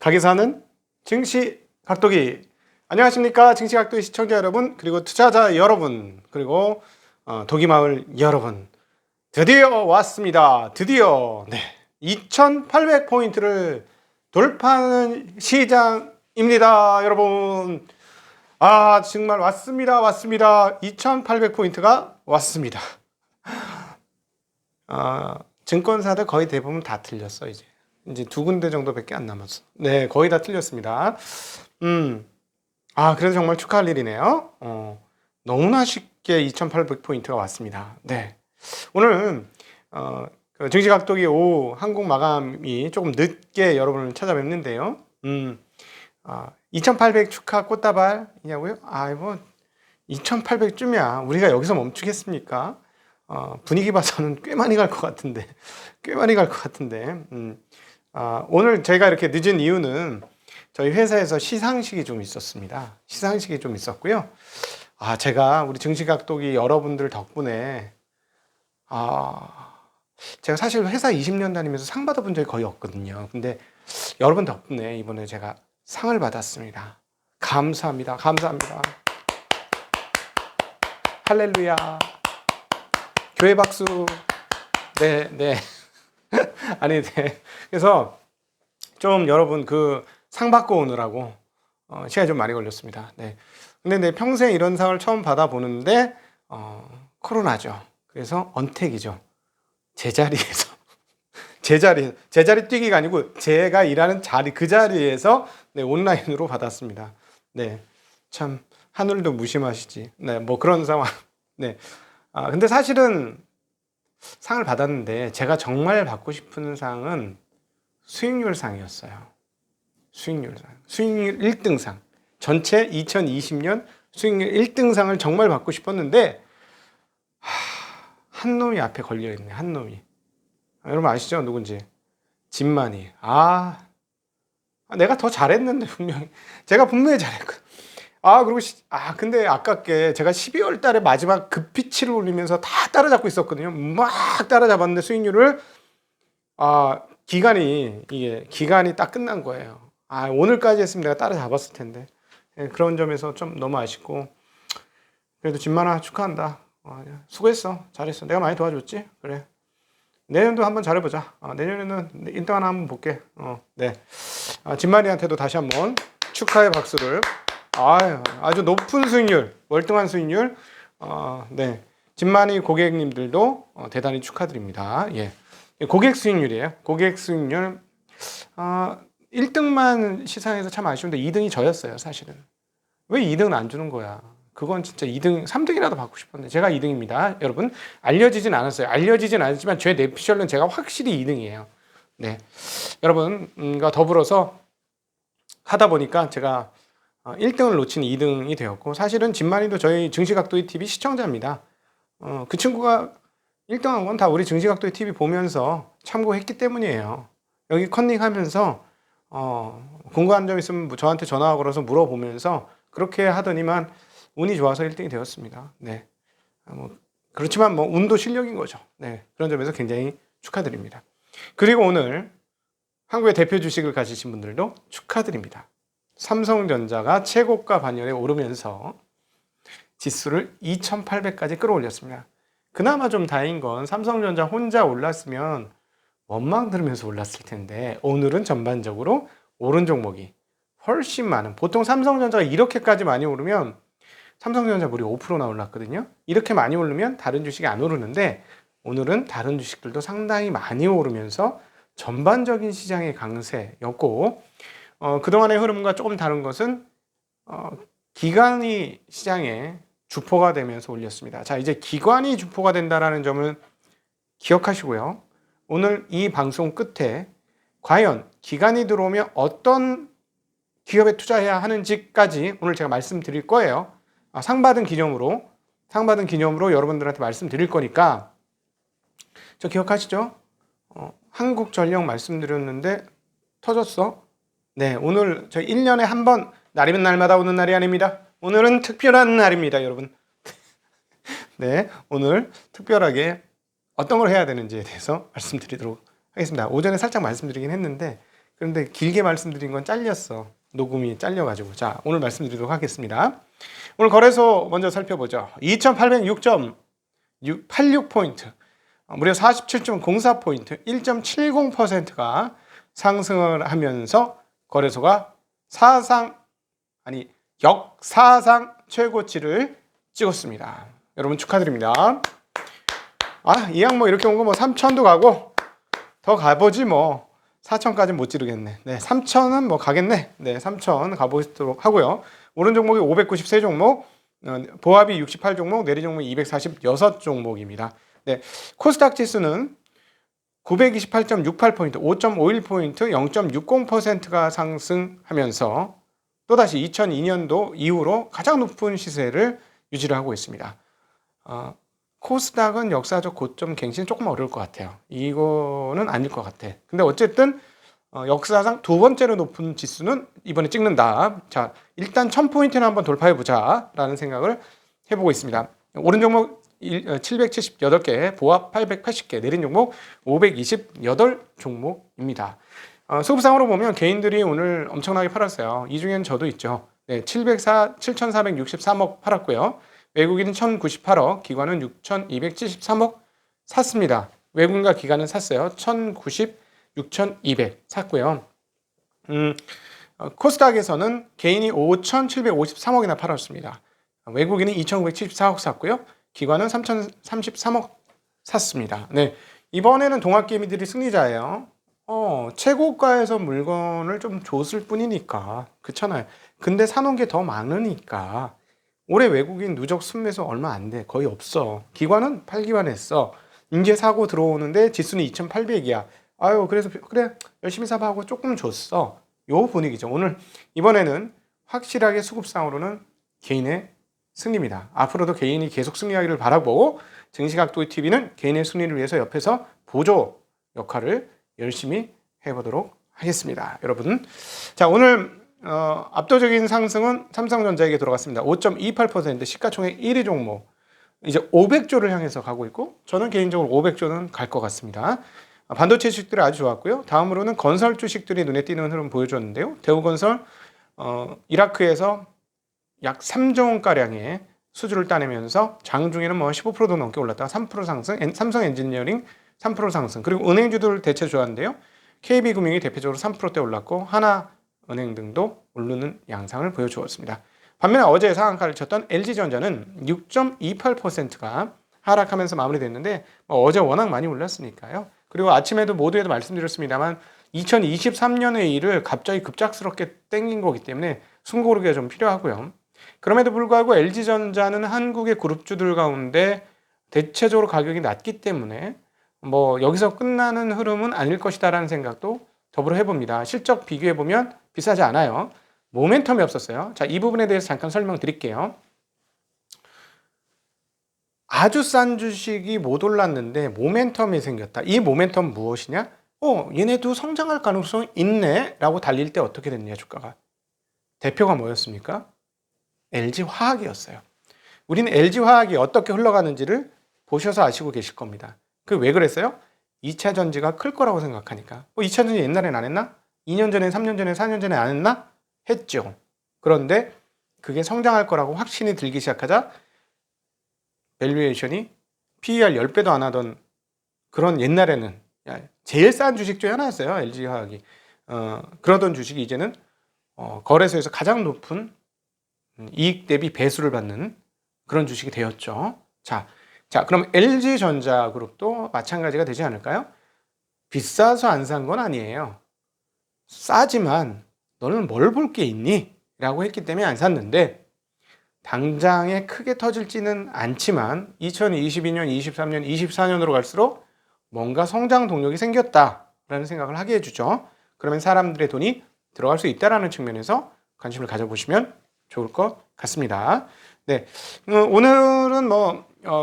가게사는 증시 각도기. 안녕하십니까 증시 각도기 시청자 여러분, 그리고 투자자 여러분, 그리고 도기마을 여러분, 드디어 왔습니다. 드디어 2800포인트를 돌파하는 시장입니다 여러분. 정말 왔습니다. 2800포인트가 왔습니다. 증권사들 거의 대부분 다 틀렸어. 이제 두 군데 정도밖에 안 남았어. 네, 거의 다 틀렸습니다. 그래서 정말 축하할 일이네요. 너무나 쉽게 2800포인트가 왔습니다. 네. 오늘 그 증시각도기 오후 한국 마감이 조금 늦게 여러분을 찾아뵙는데요. 2800 축하 꽃다발이냐고요? 2800쯤이야. 우리가 여기서 멈추겠습니까? 분위기 봐서는 꽤 많이 갈 것 같은데. 오늘 제가 이렇게 늦은 이유는 저희 회사에서 시상식이 좀 있었습니다. 시상식이 좀 있었고요. 제가 우리 증시각도기 여러분들 덕분에 제가 사실 회사 20년 다니면서 상 받아본 적이 거의 없거든요. 근데 여러분 덕분에 이번에 제가 상을 받았습니다. 감사합니다. 할렐루야. 교회 박수. 네. 그래서 좀 여러분 그 상 받고 오느라고 시간이 좀 많이 걸렸습니다. 네. 근데 내 평생 이런 상을 처음 받아보는데 코로나죠. 그래서 언택이죠. 제자리에서 제자리 뛰기가 아니고 제가 일하는 자리, 그 자리에서 온라인으로 받았습니다. 네. 참 하늘도 무심하시지. 네, 뭐 그런 상황. 네. 근데 사실은 상을 받았는데 제가 정말 받고 싶은 상은 수익률 상이었어요. 수익률 1등상. 전체 2020년 수익률 1등상을 정말 받고 싶었는데 한 놈이 앞에 걸려있네. 한 놈이. 여러분 아시죠? 누군지. 진만이. 내가 더 잘했는데 분명히. 제가 분명히 잘했거든. 근데 아깝게 제가 12월 달에 마지막 급피치를 올리면서 다 따라잡고 있었거든요. 막 따라잡았는데 수익률을 기간이 딱 끝난 거예요. 오늘까지 했으면 내가 따라잡았을 텐데. 그런 점에서 좀 너무 아쉽고, 그래도 진만아 축하한다. 수고했어. 잘했어. 내가 많이 도와줬지? 그래. 내년도 한번 잘해보자. 내년에는 1등 하나 한번 볼게. 네. 진만이한테도 다시 한번 축하의 박수를. 아주 높은 수익률, 월등한 수익률. 네. 진만이 고객님들도 대단히 축하드립니다. 예. 고객 수익률이에요. 고객 수익률. 1등만 시상해서 참 아쉬운데 2등이 저였어요, 사실은. 왜 2등은 안 주는 거야? 그건 진짜 2등, 3등이라도 받고 싶었는데 제가 2등입니다. 여러분, 알려지진 않았어요. 알려지진 않았지만 제 뇌피셜은 제가 확실히 2등이에요. 네. 여러분과 더불어서 하다 보니까 제가 1등을 놓친 2등이 되었고, 사실은 진만이도 저희 증시각도기 TV 시청자입니다. 그 친구가 1등한 건 다 우리 증시각도기 TV 보면서 참고했기 때문이에요. 여기 컨닝하면서 궁금한 점 있으면 저한테 전화 걸어서 물어보면서 그렇게 하더니만 운이 좋아서 1등이 되었습니다. 네. 그렇지만 운도 실력인 거죠. 네. 그런 점에서 굉장히 축하드립니다. 그리고 오늘 한국의 대표 주식을 가지신 분들도 축하드립니다. 삼성전자가 최고가 반열에 오르면서 지수를 2800까지 끌어올렸습니다. 그나마 좀 다행인 건 삼성전자 혼자 올랐으면 원망 들으면서 올랐을 텐데, 오늘은 전반적으로 오른 종목이 훨씬 많은, 보통 삼성전자가 이렇게까지 많이 오르면 삼성전자 무려 5%나 올랐거든요. 이렇게 많이 오르면 다른 주식이 안 오르는데 오늘은 다른 주식들도 상당히 많이 오르면서 전반적인 시장의 강세였고, 그동안의 흐름과 조금 다른 것은 기관이 시장에 주포가 되면서 올렸습니다. 자, 이제 기관이 주포가 된다는 점을 기억하시고요. 오늘 이 방송 끝에 과연 기관이 들어오면 어떤 기업에 투자해야 하는지까지 오늘 제가 말씀드릴 거예요. 상 받은 기념으로 여러분들한테 말씀드릴 거니까, 저 기억하시죠? 한국전력 말씀드렸는데 터졌어. 네, 오늘 저희 1년에 한 번, 날이면 날마다 오는 날이 아닙니다. 오늘은 특별한 날입니다, 여러분. 네, 오늘 특별하게 어떤 걸 해야 되는지에 대해서 말씀드리도록 하겠습니다. 오전에 살짝 말씀드리긴 했는데 그런데 길게 말씀드린 건 잘렸어. 녹음이 잘려가지고. 자, 오늘 말씀드리도록 하겠습니다. 오늘 거래소 먼저 살펴보죠. 2806.86포인트. 무려 47.04포인트, 1.70%가 상승을 하면서 거래소가 역사상 최고치를 찍었습니다. 여러분 축하드립니다. 이 항목 이렇게 온 거 뭐 3천도 가고 더 가보지 뭐 4천까지는 못 지르겠네. 네, 3천은 뭐 가겠네. 네, 3천 가보도록 하고요. 오른 종목이 593종목, 보합이 68종목, 내리 종목이 246종목입니다. 네, 코스닥 지수는 928.68포인트, 5.51포인트, 0.60%가 상승하면서 또다시 2002년도 이후로 가장 높은 시세를 유지를 하고 있습니다. 코스닥은 역사적 고점 갱신 조금 어려울 것 같아요. 이거는 아닐 것 같아. 근데 어쨌든 역사상 두 번째로 높은 지수는 이번에 찍는다. 자, 일단 1000포인트는 한번 돌파해보자 라는 생각을 해보고 있습니다. 오른 종목 778개, 보합 880개, 내린 종목 528종목입니다. 수급상으로 보면 개인들이 오늘 엄청나게 팔았어요. 이 중엔 저도 있죠. 네, 7,463억 팔았고요. 외국인은 1,098억, 기관은 6,273억 샀습니다. 외국인과 기관은 샀어요. 1,090, 6,200 샀고요. 코스닥에서는 개인이 5,753억이나 팔았습니다. 외국인은 2,974억 샀고요. 기관은 3,033억 샀습니다. 네, 이번에는 동학개미들이 승리자예요. 최고가에서 물건을 좀 줬을 뿐이니까. 그렇잖아요. 근데 사놓은 게 더 많으니까. 올해 외국인 누적 순매수 얼마 안 돼. 거의 없어. 기관은 팔기만 했어. 이제 사고 들어오는데 지수는 2,800이야. 그래서 그래 열심히 사봐 하고 조금 줬어. 요 분위기죠. 이번에는 확실하게 수급상으로는 개인의 승리입니다. 앞으로도 개인이 계속 승리하기를 바라보고 증시각도의 TV는 개인의 승리를 위해서 옆에서 보조 역할을 열심히 해보도록 하겠습니다. 여러분, 자, 오늘 압도적인 상승은 삼성전자에게 들어갔습니다. 5.28%, 시가총액 1위 종목. 이제 500조를 향해서 가고 있고, 저는 개인적으로 500조는 갈 것 같습니다. 반도체 주식들이 아주 좋았고요. 다음으로는 건설 주식들이 눈에 띄는 흐름 보여줬는데요. 대우건설 이라크에서 약 3조 원가량의 수주를 따내면서 장중에는 뭐 15%도 넘게 올랐다가 3% 상승, 삼성 엔지니어링 3% 상승, 그리고 은행주들 대체 좋았는데요. KB금융이 대표적으로 3%대 올랐고 하나은행 등도 오르는 양상을 보여주었습니다. 반면에 어제 상한가를 쳤던 LG전자는 6.28%가 하락하면서 마무리됐는데 어제 워낙 많이 올랐으니까요. 그리고 아침에도 모두에도 말씀드렸습니다만 2023년의 일을 갑자기 급작스럽게 땡긴 거기 때문에 숨고르기가 좀 필요하고요. 그럼에도 불구하고 LG전자는 한국의 그룹주들 가운데 대체적으로 가격이 낮기 때문에 뭐 여기서 끝나는 흐름은 아닐 것이다라는 생각도 더불어 해봅니다. 실적 비교해보면 비싸지 않아요. 모멘텀이 없었어요. 자, 이 부분에 대해서 잠깐 설명드릴게요. 아주 싼 주식이 못 올랐는데 모멘텀이 생겼다. 이 모멘텀 무엇이냐? 얘네도 성장할 가능성이 있네 라고 달릴 때 어떻게 됐냐, 주가가. 대표가 뭐였습니까? LG화학이었어요. 우리는 LG화학이 어떻게 흘러가는지를 보셔서 아시고 계실 겁니다. 왜 그랬어요? 2차 전지가 클 거라고 생각하니까. 2차 전지 옛날엔 안 했나? 2년 전에, 3년 전에, 4년 전에 안 했나? 했죠. 그런데 그게 성장할 거라고 확신이 들기 시작하자 밸류에이션이 PER 10배도 안 하던 그런 옛날에는 제일 싼 주식 중에 하나였어요. LG화학이. 그러던 주식이 이제는 거래소에서 가장 높은 이익 대비 배수를 받는 그런 주식이 되었죠. 자, 그럼 LG전자그룹도 마찬가지가 되지 않을까요? 비싸서 안 산 건 아니에요. 싸지만 너는 뭘 볼 게 있니? 라고 했기 때문에 안 샀는데 당장에 크게 터질지는 않지만 2022년, 23년, 24년으로 갈수록 뭔가 성장 동력이 생겼다라는 생각을 하게 해주죠. 그러면 사람들의 돈이 들어갈 수 있다라는 측면에서 관심을 가져보시면 좋을 것 같습니다. 네, 오늘은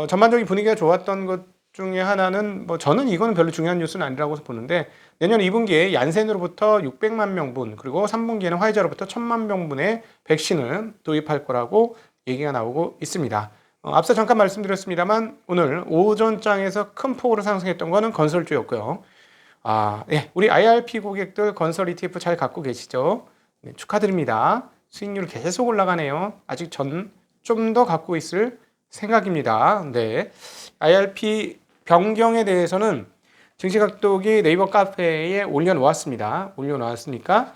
전반적인 분위기가 좋았던 것 중에 하나는 저는 이거는 별로 중요한 뉴스는 아니라고 보는데 내년 2분기에 얀센으로부터 600만 명분 그리고 3분기에는 화이자로부터 1000만 명분의 백신을 도입할 거라고 얘기가 나오고 있습니다. 앞서 잠깐 말씀드렸습니다만 오늘 오전장에서 큰 폭으로 상승했던 거는 건설주였고요. 예, 우리 IRP 고객들 건설 ETF 잘 갖고 계시죠? 네, 축하드립니다. 수익률 계속 올라가네요. 아직 전 좀 더 갖고 있을 생각입니다. 네, IRP 변경에 대해서는 증시각독이 네이버 카페에 올려놓았습니다. 올려놓았으니까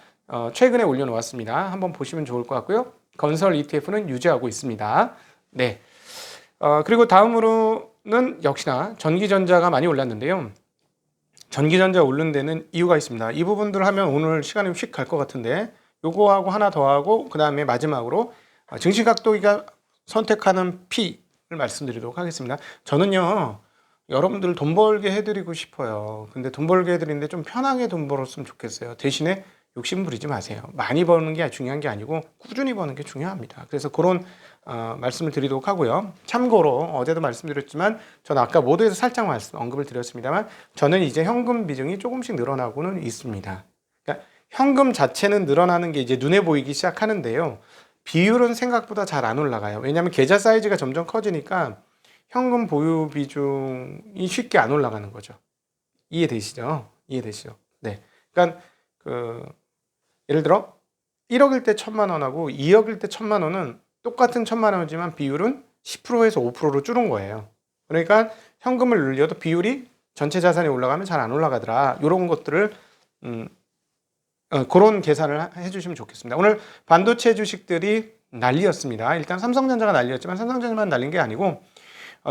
최근에 올려놓았습니다. 한번 보시면 좋을 것 같고요. 건설 ETF는 유지하고 있습니다. 네, 그리고 다음으로는 역시나 전기전자가 많이 올랐는데요. 전기전자 오른 데는 이유가 있습니다. 이 부분들 하면 오늘 시간이 휙 갈 것 같은데 요거하고 하나 더 하고 그 다음에 마지막으로 증시각도기가 선택하는 P를 말씀드리도록 하겠습니다. 저는요 여러분들 돈 벌게 해드리고 싶어요. 근데 돈 벌게 해드리는데 좀 편하게 돈 벌었으면 좋겠어요. 대신에 욕심 부리지 마세요. 많이 버는 게 중요한 게 아니고 꾸준히 버는 게 중요합니다. 그래서 그런 말씀을 드리도록 하고요. 참고로 어제도 말씀드렸지만 저는 아까 모두에서 살짝 언급을 드렸습니다만 저는 이제 현금 비중이 조금씩 늘어나고는 있습니다. 그러니까 현금 자체는 늘어나는 게 이제 눈에 보이기 시작하는데요. 비율은 생각보다 잘 안 올라가요. 왜냐하면 계좌 사이즈가 점점 커지니까 현금 보유 비중이 쉽게 안 올라가는 거죠. 이해되시죠? 이해되시죠? 네. 그러니까 예를 들어 1억일 때 1,000만 원하고 2억일 때 1,000만 원은 똑같은 1,000만 원이지만 비율은 10%에서 5%로 줄은 거예요. 그러니까 현금을 늘려도 비율이 전체 자산이 올라가면 잘 안 올라가더라. 이런 것들을 그런 계산을 해주시면 좋겠습니다. 오늘 반도체 주식들이 난리였습니다. 일단 삼성전자가 난리였지만 삼성전자만 날린 게 아니고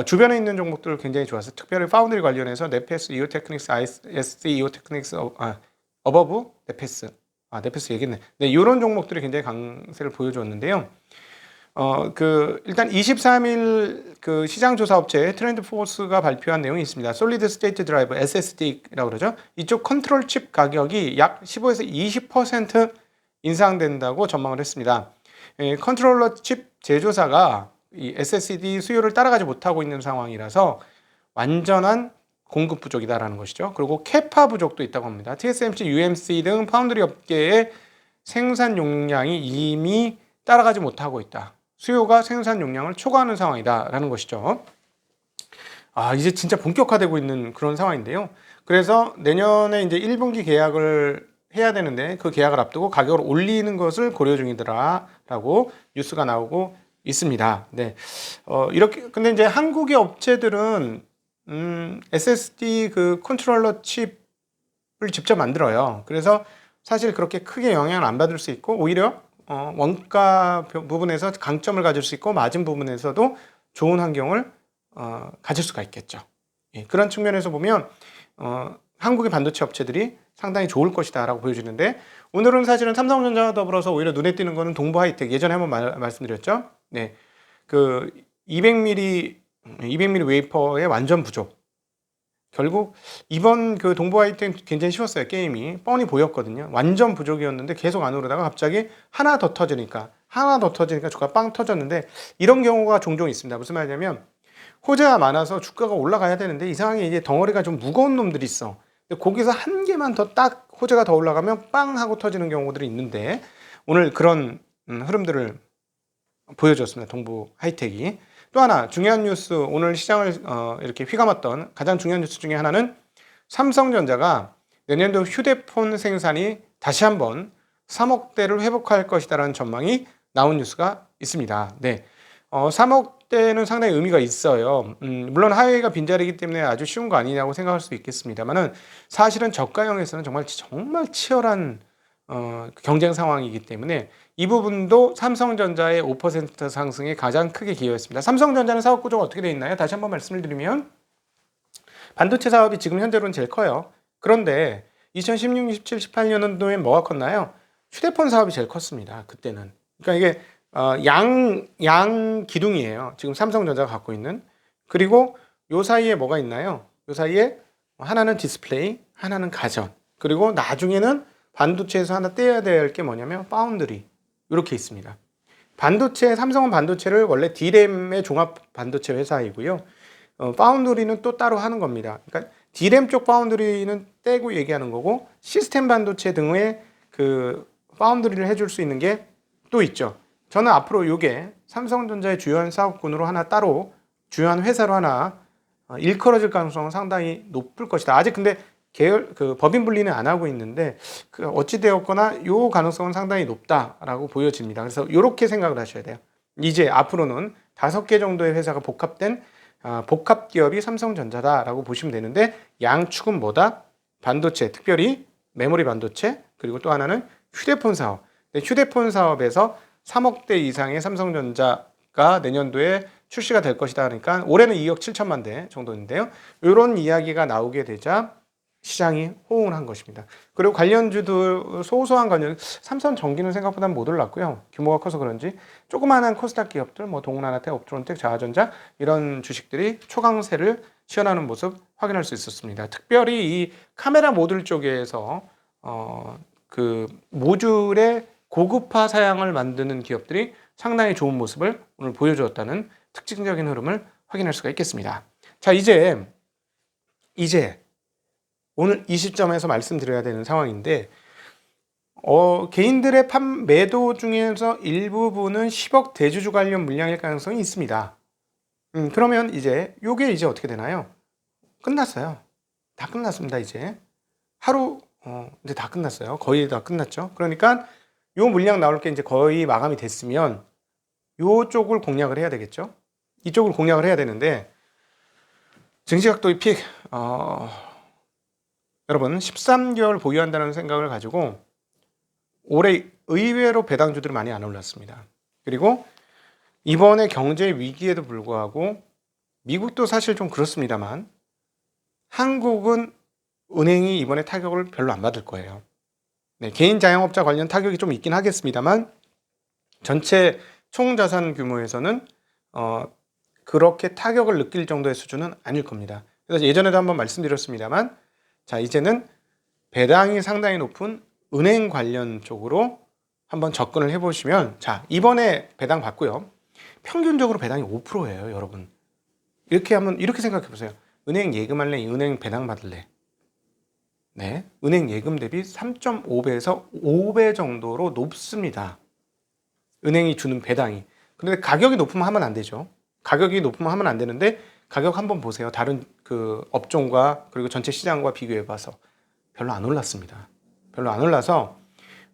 주변에 있는 종목들 굉장히 좋았어요. 특별히 파운드리 관련해서 네페스, 이오테크닉스, ISC, 이오테크닉스, 어버브, 네페스. 네페스 얘기했네. 네, 이런 종목들이 굉장히 강세를 보여줬는데요. 일단 23일 그 시장조사업체 트렌드 포스가 발표한 내용이 있습니다. 솔리드 스테이트 드라이브 SSD라고 그러죠. 이쪽 컨트롤 칩 가격이 약 15에서 20% 인상된다고 전망을 했습니다. 컨트롤러 칩 제조사가 이 SSD 수요를 따라가지 못하고 있는 상황이라서 완전한 공급 부족이다라는 것이죠. 그리고 캐파 부족도 있다고 합니다. TSMC, UMC 등 파운드리 업계의 생산 용량이 이미 따라가지 못하고 있다. 수요가 생산 용량을 초과하는 상황이다라는 것이죠. 이제 진짜 본격화되고 있는 그런 상황인데요. 그래서 내년에 이제 1분기 계약을 해야 되는데 그 계약을 앞두고 가격을 올리는 것을 고려 중이더라라고 뉴스가 나오고 있습니다. 네. 이렇게 근데 이제 한국의 업체들은 SSD 그 컨트롤러 칩을 직접 만들어요. 그래서 사실 그렇게 크게 영향을 안 받을 수 있고 오히려 원가 부분에서 강점을 가질 수 있고 마진 부분에서도 좋은 환경을 가질 수가 있겠죠. 예, 그런 측면에서 보면 한국의 반도체 업체들이 상당히 좋을 것이다 라고 보여지는데 오늘은 사실은 삼성전자와 더불어서 오히려 눈에 띄는 거는 동부 하이텍 예전에 한번 말씀드렸죠. 네, 그 200mm 웨이퍼의 완전 부족. 결국 이번 그 동부 하이텍 굉장히 쉬웠어요. 게임이 뻔히 보였거든요. 완전 부족이었는데 계속 안 오르다가 갑자기 하나 더 터지니까 주가가 빵 터졌는데 이런 경우가 종종 있습니다. 무슨 말이냐면 호재가 많아서 주가가 올라가야 되는데 이상하게 이제 덩어리가 좀 무거운 놈들이 있어. 근데 거기서 한 개만 더 딱 호재가 더 올라가면 빵 하고 터지는 경우들이 있는데 오늘 그런 흐름들을 보여줬습니다. 동부 하이텍이. 또 하나 중요한 뉴스, 오늘 시장을 이렇게 휘감았던 가장 중요한 뉴스 중에 하나는 삼성전자가 내년도 휴대폰 생산이 다시 한번 3억대를 회복할 것이다라는 전망이 나온 뉴스가 있습니다. 네, 3억대는 상당히 의미가 있어요. 물론 하웨이가 빈자리이기 때문에 아주 쉬운 거 아니냐고 생각할 수 있겠습니다만은 사실은 저가형에서는 정말 치열한 경쟁 상황이기 때문에 이 부분도 삼성전자의 5% 상승에 가장 크게 기여했습니다. 삼성전자는 사업 구조가 어떻게 되어 있나요? 다시 한번 말씀을 드리면 반도체 사업이 지금 현재로는 제일 커요. 그런데 2016, 17, 18년도에 뭐가 컸나요? 휴대폰 사업이 제일 컸습니다. 그때는. 그러니까 이게 양 기둥이에요. 지금 삼성전자가 갖고 있는. 그리고 요 사이에 뭐가 있나요? 요 사이에 하나는 디스플레이, 하나는 가전. 그리고 나중에는 반도체에서 하나 떼야 될 게 뭐냐면 파운드리. 이렇게 있습니다. 삼성은 반도체를 원래 D램의 종합 반도체 회사이고요. 파운드리는 또 따로 하는 겁니다. 그러니까 D램 쪽 파운드리는 떼고 얘기하는 거고 시스템 반도체 등의 그 파운드리를 해줄 수 있는 게 또 있죠. 저는 앞으로 이게 삼성전자의 주요한 사업군으로 하나 따로 주요한 회사로 하나 일컬어질 가능성은 상당히 높을 것이다. 아직 근데 계열 그 법인 분리는 안 하고 있는데 그 어찌 되었거나 요 가능성은 상당히 높다라고 보여집니다. 그래서 이렇게 생각을 하셔야 돼요. 이제 앞으로는 5개 정도의 회사가 복합된 복합 기업이 삼성전자다라고 보시면 되는데 양축은 뭐다? 반도체, 특별히 메모리 반도체, 그리고 또 하나는 휴대폰 사업. 휴대폰 사업에서 3억 대 이상의 삼성전자가 내년도에 출시가 될 것이다 하니까 올해는 2억 7천만 대 정도인데요. 이런 이야기가 나오게 되자 시장이 호응을 한 것입니다. 그리고 관련주도 소소한 관련, 삼성전기는 생각보다 못 올랐고요. 규모가 커서 그런지 조그마한 코스닥 기업들, 뭐 동원하나텍, 옵트론텍, 자화전자 이런 주식들이 초강세를 시현하는 모습 확인할 수 있었습니다. 특별히 이 카메라 모듈 쪽에서 그 모듈의 고급화 사양을 만드는 기업들이 상당히 좋은 모습을 오늘 보여주었다는 특징적인 흐름을 확인할 수가 있겠습니다. 자, 이제 오늘 이 시점에서 말씀드려야 되는 상황인데 개인들의 매도 중에서 일부분은 10억 대주주 관련 물량일 가능성이 있습니다. 그러면 이제 요게 이제 어떻게 되나요? 끝났어요. 다 끝났습니다. 이제 하루 이제 다 끝났어요. 거의 다 끝났죠. 그러니까 요 물량 나올 게 이제 거의 마감이 됐으면 요쪽을 공략을 해야 되겠죠. 이쪽을 공략을 해야 되는데 증시각도의 픽 여러분 13개월 보유한다는 생각을 가지고 올해 의외로 배당주들이 많이 안 올랐습니다. 그리고 이번에 경제 위기에도 불구하고 미국도 사실 좀 그렇습니다만 한국은 은행이 이번에 타격을 별로 안 받을 거예요. 네, 개인 자영업자 관련 타격이 좀 있긴 하겠습니다만 전체 총자산 규모에서는 그렇게 타격을 느낄 정도의 수준은 아닐 겁니다. 그래서 예전에도 한번 말씀드렸습니다만 자, 이제는 배당이 상당히 높은 은행 관련 쪽으로 한번 접근을 해보시면 자, 이번에 배당 받고요. 평균적으로 배당이 5%예요, 여러분. 이렇게 생각해 보세요. 은행 예금할래? 은행 배당 받을래? 네, 은행 예금 대비 3.5배에서 5배 정도로 높습니다. 은행이 주는 배당이. 그런데 가격이 높으면 하면 안 되죠. 가격이 높으면 하면 안 되는데 가격 한번 보세요. 다른 그 업종과 그리고 전체 시장과 비교해 봐서 별로 안 올랐습니다. 별로 안 올라서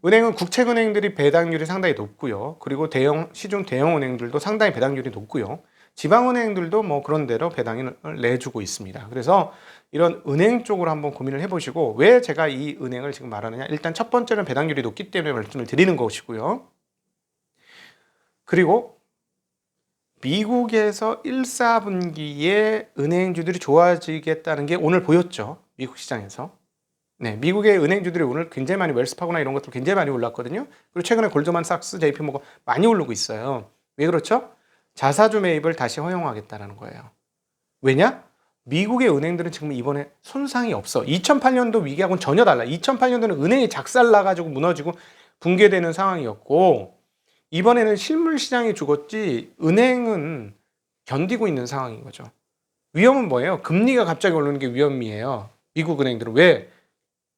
은행은 국책은행들이 배당률이 상당히 높고요. 그리고 시중 대형 은행들도 상당히 배당률이 높고요. 지방은행들도 뭐 그런 대로 배당을 내주고 있습니다. 그래서 이런 은행 쪽으로 한번 고민을 해보시고 왜 제가 이 은행을 지금 말하느냐. 일단 첫 번째는 배당률이 높기 때문에 말씀을 드리는 것이고요. 그리고 미국에서 1, 4분기에 은행주들이 좋아지겠다는 게 오늘 보였죠. 미국 시장에서. 네, 미국의 은행주들이 오늘 굉장히 많이 웰스파고나 이런 것들 굉장히 많이 올랐거든요. 그리고 최근에 골드만삭스, JP모건 많이 오르고 있어요. 왜 그렇죠? 자사주 매입을 다시 허용하겠다는 거예요. 왜냐? 미국의 은행들은 지금 이번에 손상이 없어. 2008년도 위기하고는 전혀 달라. 2008년도는 은행이 작살나가지고 무너지고 붕괴되는 상황이었고 이번에는 실물 시장이 죽었지 은행은 견디고 있는 상황인 거죠. 위험은 뭐예요? 금리가 갑자기 오르는 게 위험이에요. 미국 은행들은 왜?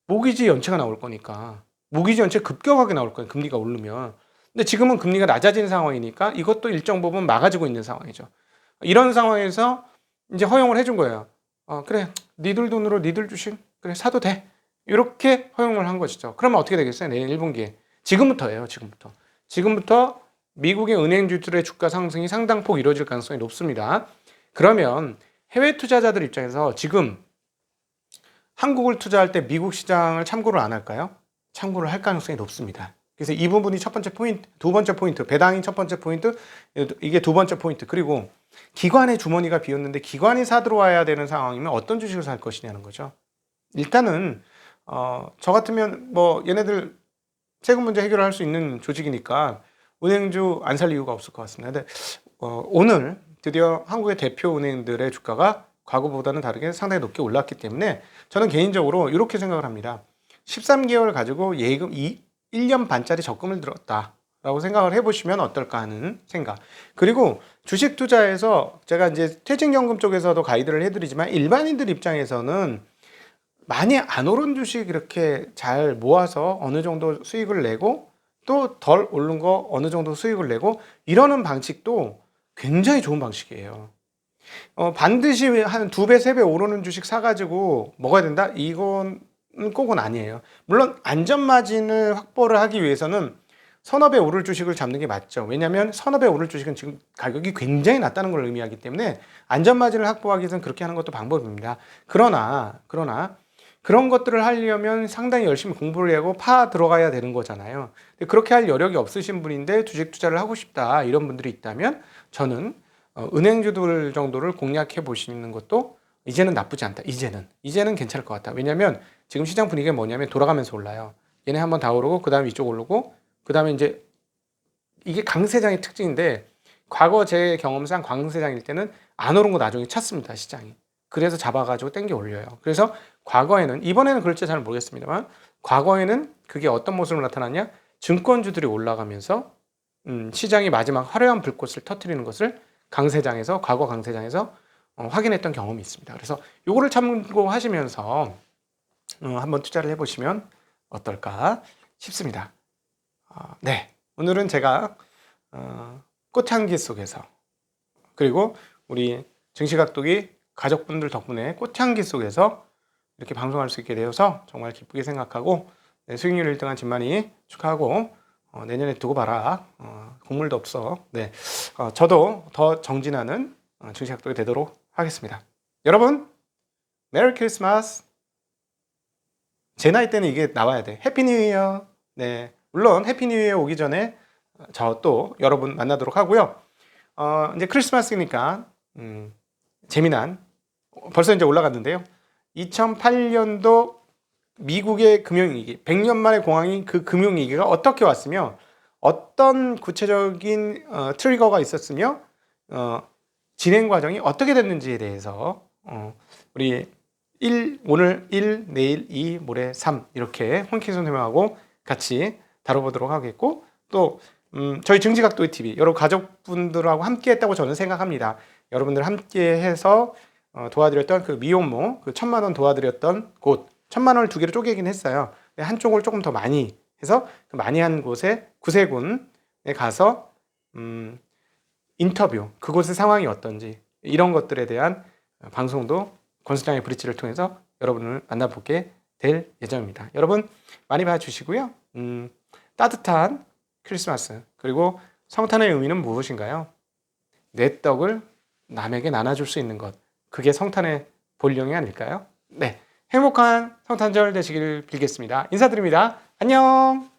모기지 연체가 나올 거니까. 모기지 연체 급격하게 나올 거예요. 금리가 오르면. 근데 지금은 금리가 낮아진 상황이니까 이것도 일정 부분 막아지고 있는 상황이죠. 이런 상황에서 이제 허용을 해준 거예요. 그래, 니들 돈으로 니들 주식 그래 사도 돼. 이렇게 허용을 한 것이죠. 그러면 어떻게 되겠어요? 내년 1분기에. 지금부터예요. 지금부터 미국의 은행주들의 주가 상승이 상당폭 이루어질 가능성이 높습니다. 그러면 해외 투자자들 입장에서 지금 한국을 투자할 때 미국 시장을 참고를 안 할까요? 참고를 할 가능성이 높습니다. 그래서 이 부분이 첫 번째 포인트, 두 번째 포인트, 배당이 첫 번째 포인트, 이게 두 번째 포인트. 그리고 기관의 주머니가 비었는데 기관이 사들어와야 되는 상황이면 어떤 주식을 살 것이냐는 거죠. 일단은 저 같으면 뭐 얘네들 세금 문제 해결할 수 있는 조직이니까 은행주 안 살 이유가 없을 것 같습니다. 근데 오늘 드디어 한국의 대표 은행들의 주가가 과거보다는 다르게 상당히 높게 올랐기 때문에 저는 개인적으로 이렇게 생각을 합니다. 13개월 가지고 예금 1년 반짜리 적금을 들었다라고 생각을 해보시면 어떨까 하는 생각. 그리고 주식 투자에서 제가 이제 퇴직연금 쪽에서도 가이드를 해드리지만 일반인들 입장에서는 많이 안 오른 주식 이렇게 잘 모아서 어느 정도 수익을 내고 또 덜 오른 거 어느 정도 수익을 내고 이러는 방식도 굉장히 좋은 방식이에요. 반드시 한 2배, 3배 오르는 주식 사가지고 먹어야 된다? 이건 꼭은 아니에요. 물론 안전마진을 확보를 하기 위해서는 서너 배 오를 주식을 잡는 게 맞죠. 왜냐하면 서너 배 오를 주식은 지금 가격이 굉장히 낮다는 걸 의미하기 때문에 안전마진을 확보하기 위해서는 그렇게 하는 것도 방법입니다. 그러나 그런 것들을 하려면 상당히 열심히 공부를 하고 파 들어가야 되는 거잖아요. 근데 그렇게 할 여력이 없으신 분인데 주식 투자를 하고 싶다 이런 분들이 있다면 저는 은행주들 정도를 공략해 보시는 것도 이제는 나쁘지 않다. 이제는 괜찮을 것 같다. 왜냐하면 지금 시장 분위기가 뭐냐면 돌아가면서 올라요. 얘네 한번 다 오르고 그 다음에 이쪽 오르고 그 다음에 이제 이게 강세장의 특징인데 과거 제 경험상 강세장일 때는 안 오른 거 나중에 찼습니다. 시장이. 그래서 잡아가지고 땡겨 올려요. 그래서 과거에는 이번에는 그럴지 잘 모르겠습니다만 과거에는 그게 어떤 모습으로 나타났냐? 증권주들이 올라가면서 시장이 마지막 화려한 불꽃을 터뜨리는 것을 과거 강세장에서 확인했던 경험이 있습니다. 그래서 요거를 참고하시면서 한번 투자를 해보시면 어떨까 싶습니다. 네, 오늘은 제가 꽃향기 속에서 그리고 우리 증시각도기 가족분들 덕분에 꽃향기 속에서 이렇게 방송할 수 있게 되어서 정말 기쁘게 생각하고 네, 수익률 1등한 진만이 축하하고 내년에 두고 봐라. 곡물도 없어. 네, 저도 더 정진하는 증시각도기 되도록 하겠습니다. 여러분, 메리 크리스마스. 제 나이 때는 이게 나와야 돼. 해피 뉴 이어. 네, 물론 해피 뉴 이어 오기 전에 저 또 여러분 만나도록 하고요. 이제 크리스마스니까 재미난 벌써 이제 올라갔는데요. 2008년도 미국의 금융위기, 100년 만에 공황인 그 금융위기가 어떻게 왔으며 어떤 구체적인 트리거가 있었으며 진행 과정이 어떻게 됐는지에 대해서 우리 오늘 1, 내일 2, 모레 3 이렇게 홍익희 선생님하고 같이 다뤄보도록 하겠고 또 저희 증시각도기 TV 여러 가족분들하고 함께 했다고 저는 생각합니다. 여러분들 함께 해서 도와드렸던 그 미혼모 그 1,000만 원 도와드렸던 곳 1,000만 원을 두 개로 쪼개긴 했어요. 한쪽을 조금 더 많이 해서 그 많이 한 곳에 구세군에 가서 인터뷰 그곳의 상황이 어떤지 이런 것들에 대한 방송도 권수장의 브릿지를 통해서 여러분을 만나보게 될 예정입니다. 여러분 많이 봐주시고요. 따뜻한 크리스마스 그리고 성탄의 의미는 무엇인가요? 내 떡을 남에게 나눠줄 수 있는 것 그게 성탄의 본령이 아닐까요? 네, 행복한 성탄절 되시길 빌겠습니다. 인사드립니다. 안녕.